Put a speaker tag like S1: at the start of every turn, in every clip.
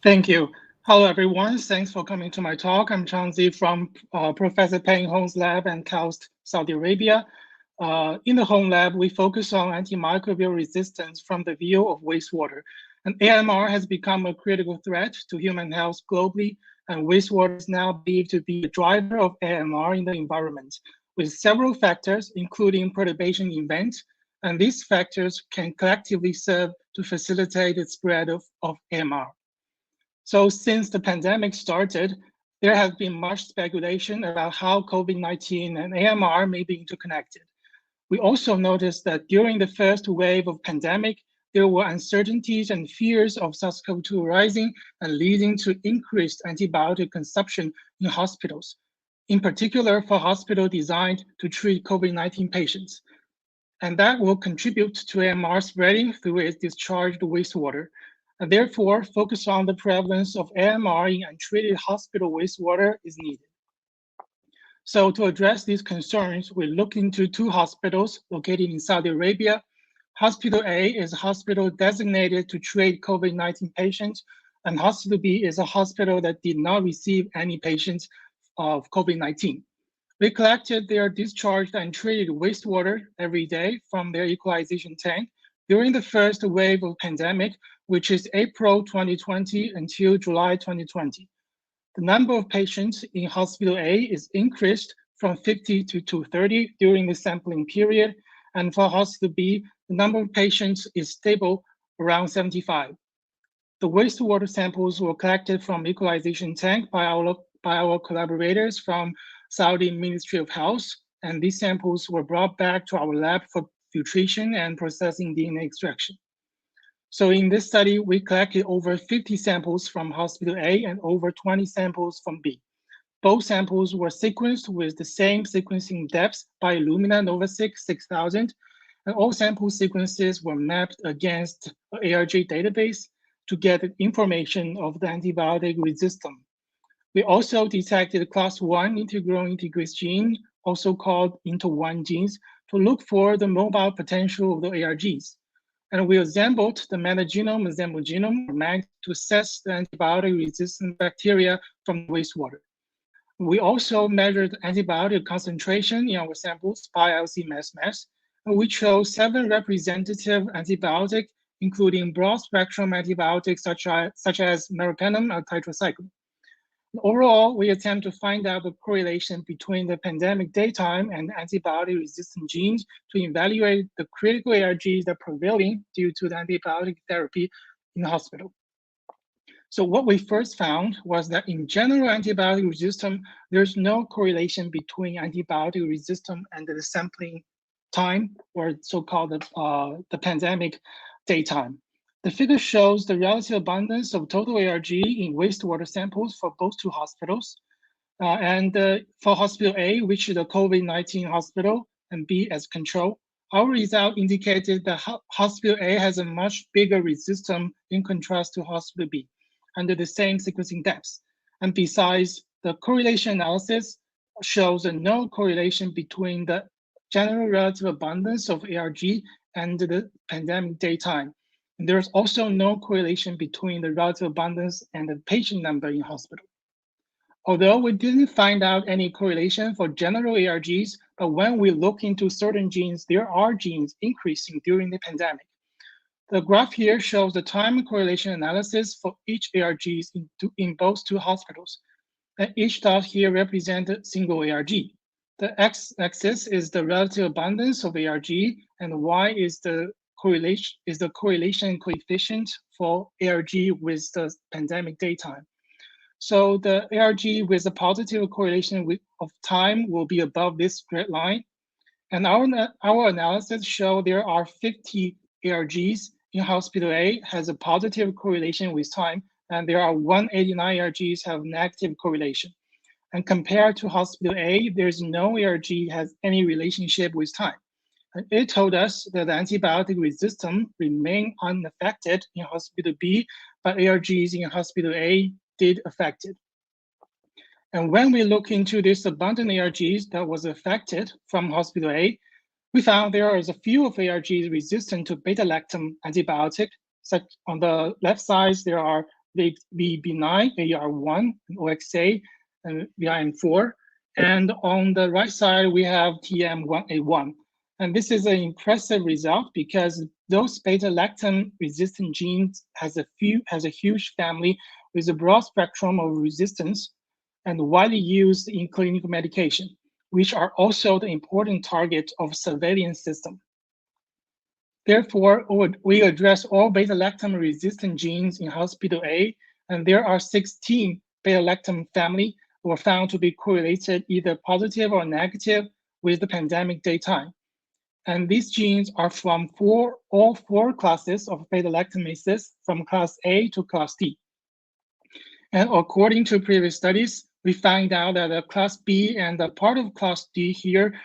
S1: Thank you. Hello, everyone. Thanks for coming to my talk. I'm Changzhi from Professor Peng Hong's lab in KAUST, Saudi Arabia. In the home lab, we focus on antimicrobial resistance from the view of wastewater. And AMR has become a critical threat to human health globally, and wastewater is now believed to be a driver of AMR in the environment, with several factors, including perturbation events, and these factors can collectively serve to facilitate the spread of AMR. So since the pandemic started, there has been much speculation about how COVID-19 and AMR may be interconnected. We also noticed that during the first wave of pandemic, there were uncertainties and fears of SARS-CoV-2 rising and leading to increased antibiotic consumption in hospitals, in particular for hospitals designed to treat COVID-19 patients. And that will contribute to AMR spreading through its discharged wastewater. And therefore, focus on the prevalence of AMR in untreated hospital wastewater is needed. So to address these concerns, we look into two hospitals located in Saudi Arabia. Hospital A is a hospital designated to treat COVID-19 patients, and Hospital B is a hospital that did not receive any patients of COVID-19. We collected their discharged and treated wastewater every day from their equalization tank during the first wave of pandemic, which is April 2020 until July 2020. The number of patients in Hospital A is increased from 50 to 230 during the sampling period, and for Hospital B, the number of patients is stable around 75. The wastewater samples were collected from equalization tank by our collaborators from Saudi Ministry of Health, and these samples were brought back to our lab for filtration and processing DNA extraction. So in this study, we collected over 50 samples from Hospital A and over 20 samples from B. Both samples were sequenced with the same sequencing depth by Illumina NovaSeq 6000, and all sample sequences were mapped against an ARG database to get information of the antibiotic resistome. We also detected class 1 integral integrase gene, also called INT1 genes, to look for the mobile potential of the ARGs. And we assembled the metagenome and genome MAG to assess the antibiotic-resistant bacteria from the wastewater. We also measured antibiotic concentration in our samples by LC-mass, and we chose 7 representative antibiotics, including broad-spectrum antibiotics such as meropenem and tetracycline. Overall, we attempt to find out the correlation between the pandemic daytime and antibiotic-resistant genes to evaluate the critical ARGs that are prevailing due to the antibiotic therapy in the hospital. So what we first found was that in general antibiotic resistance, there's no correlation between antibiotic resistance and the sampling time, or so-called the pandemic daytime. The figure shows the relative abundance of total ARG in wastewater samples for both two hospitals. For Hospital A, which is a COVID-19 hospital, and B as control, our result indicated that Hospital A has a much bigger resistome in contrast to Hospital B under the same sequencing depth. And besides, the correlation analysis shows no correlation between the general relative abundance of ARG and the pandemic daytime. And there's also no correlation between the relative abundance and the patient number in hospital. Although we didn't find out any correlation for general ARGs, but when we look into certain genes, there are genes increasing during the pandemic. The graph here shows the time correlation analysis for each ARGs in both two hospitals. And each dot here represents a single ARG. The x-axis is the relative abundance of ARG, and y is the correlation coefficient for ARG with the pandemic daytime. So the ARG with a positive correlation of time will be above this straight line. And our analysis show there are 50 ARGs in Hospital A has a positive correlation with time, and there are 189 ARGs have negative correlation. And compared to Hospital A, there's no ARG has any relationship with time. And it told us that the antibiotic resistance remained unaffected in Hospital B, but ARGs in Hospital A did affected. And when we look into this abundant ARGs that was affected from Hospital A, we found there is a few of ARGs resistant to beta-lactam antibiotic. Such on the left side, there are VB9, AR1, OXA, and VIM4. And on the right side, we have TM1A1. And this is an impressive result because those beta-lactam-resistant genes has a huge family with a broad spectrum of resistance and widely used in clinical medication, which are also the important target of surveillance system. Therefore, we address all beta-lactam-resistant genes in hospital A, and there are 16 beta-lactam family were found to be correlated either positive or negative with the pandemic daytime. And these genes are from all four classes of betalactamases, from class A to class D. And according to previous studies, we find out that a class B and a part of class D here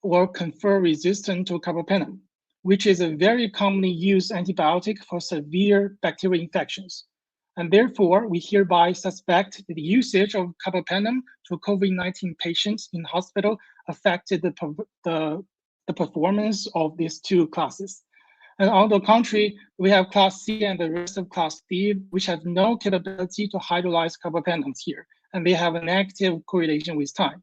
S1: will confer resistance to carbapenem, which is a very commonly used antibiotic for severe bacterial infections. And therefore, we hereby suspect that the usage of carbapenem to COVID-19 patients in hospital affected the performance of these two classes. And on the contrary, we have class C and the rest of class D, which have no capability to hydrolyze carbapenems here, and they have a negative correlation with time.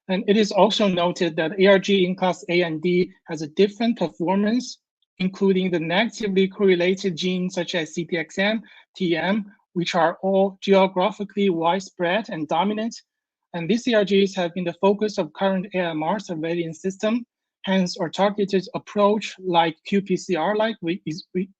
S1: And it is also noted that ARG in class A and D has a different performance, including the negatively correlated genes such as CTXM, TM, which are all geographically widespread and dominant. And these ARGs have been the focus of current AMR surveillance system. Hence, our targeted approach, like qPCR,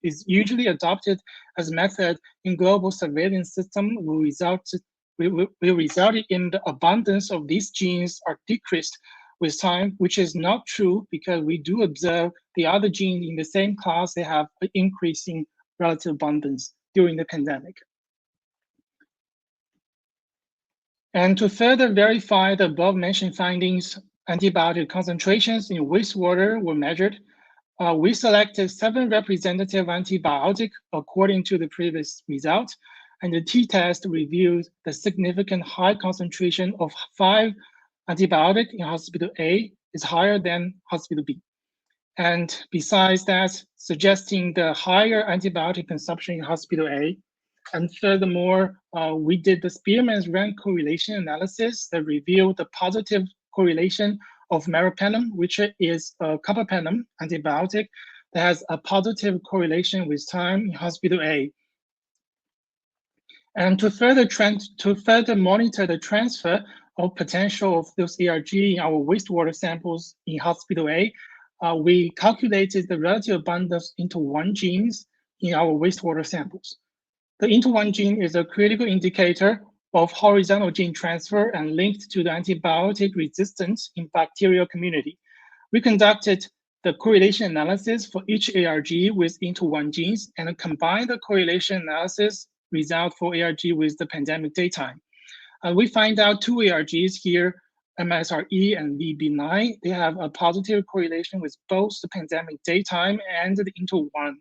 S1: is usually adopted as a method in global surveillance system, will result in the abundance of these genes are decreased with time, which is not true because we do observe the other genes in the same class, they have an increasing relative abundance during the pandemic. And to further verify the above mentioned findings, antibiotic concentrations in wastewater were measured. We selected 7 representative antibiotics according to the previous result, and the t-test revealed the significant high concentration of 5 antibiotics in hospital A is higher than hospital B. And besides that, suggesting the higher antibiotic consumption in hospital A. And furthermore, we did the Spearman's rank correlation analysis that revealed the positive correlation of meropenem, which is a carbapenem antibiotic that has a positive correlation with time in hospital A. And to further monitor the transfer of potential of those ARG in our wastewater samples in hospital A, we calculated the relative abundance into 1 genes in our wastewater samples. The into 1 gene is a critical indicator of horizontal gene transfer and linked to the antibiotic resistance in bacterial community. We conducted the correlation analysis for each ARG with into 1 genes and combined the correlation analysis result for ARG with the pandemic daytime. We find out 2 ARGs here, MSRE and VB9. They have a positive correlation with both the pandemic daytime and the into 1.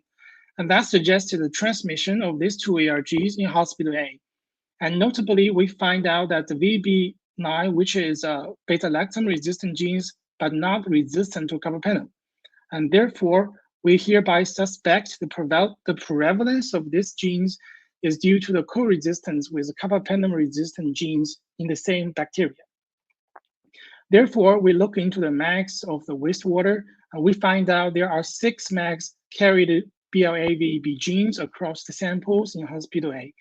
S1: And that suggested the transmission of these 2 ARGs in hospital A. And notably, we find out that the VB9, which is a beta-lactam resistant genes, but not resistant to carbapenem. And therefore, we hereby suspect the prevalence of these genes is due to the co-resistance with carbapenem-resistant genes in the same bacteria. Therefore, we look into the MAGs of the wastewater, and we find out there are 6 MAGs carried BLA-VEB genes across the samples in hospital A.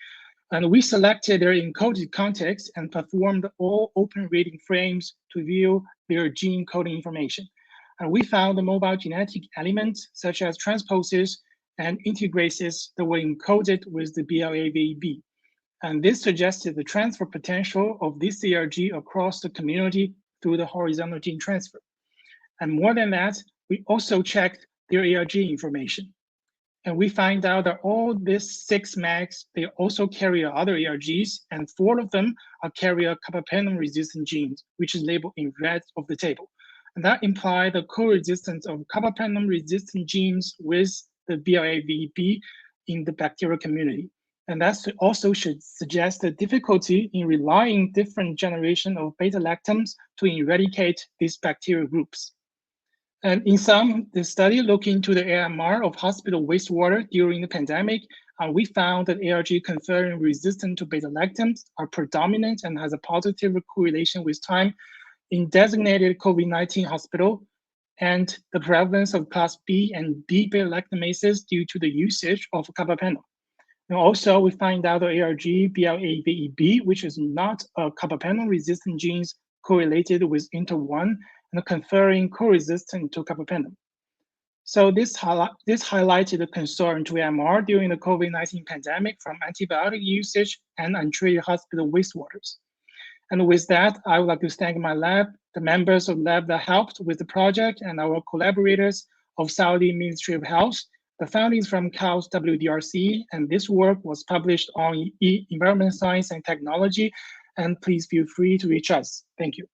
S1: And we selected their encoded context and performed all open reading frames to view their gene coding information. And we found the mobile genetic elements such as transposes and integrases that were encoded with the BLA-VEB. And this suggested the transfer potential of this ARG across the community through the horizontal gene transfer. And more than that, we also checked their ARG information. And we find out that all these 6 MAGs, they also carry other ARGs, and 4 of them are carry a carbapenem-resistant genes, which is labeled in red of the table. And that implies the co-resistance of carbapenem-resistant genes with the BLA-VEB in the bacterial community. And that also should suggest the difficulty in relying different generation of beta-lactams to eradicate these bacterial groups. And in sum, the study looked into the AMR of hospital wastewater during the pandemic, we found that ARG conferring resistant to beta-lactams are predominant and has a positive correlation with time in designated COVID-19 hospital, and the prevalence of class B and B beta-lactamases due to the usage of carbapenem. And also, we find out the ARG BLA-BEB, which is not a carbapenem-resistant genes correlated with inter-1 and conferring co-resistant to carbapenem. So this highlighted the concern to AMR during the COVID-19 pandemic from antibiotic usage and untreated hospital wastewaters. And with that, I would like to thank my lab, the members of the lab that helped with the project, and our collaborators of Saudi Ministry of Health, the findings from CAL's WDRC, and this work was published on Environment Science and Technology, and please feel free to reach us. Thank you.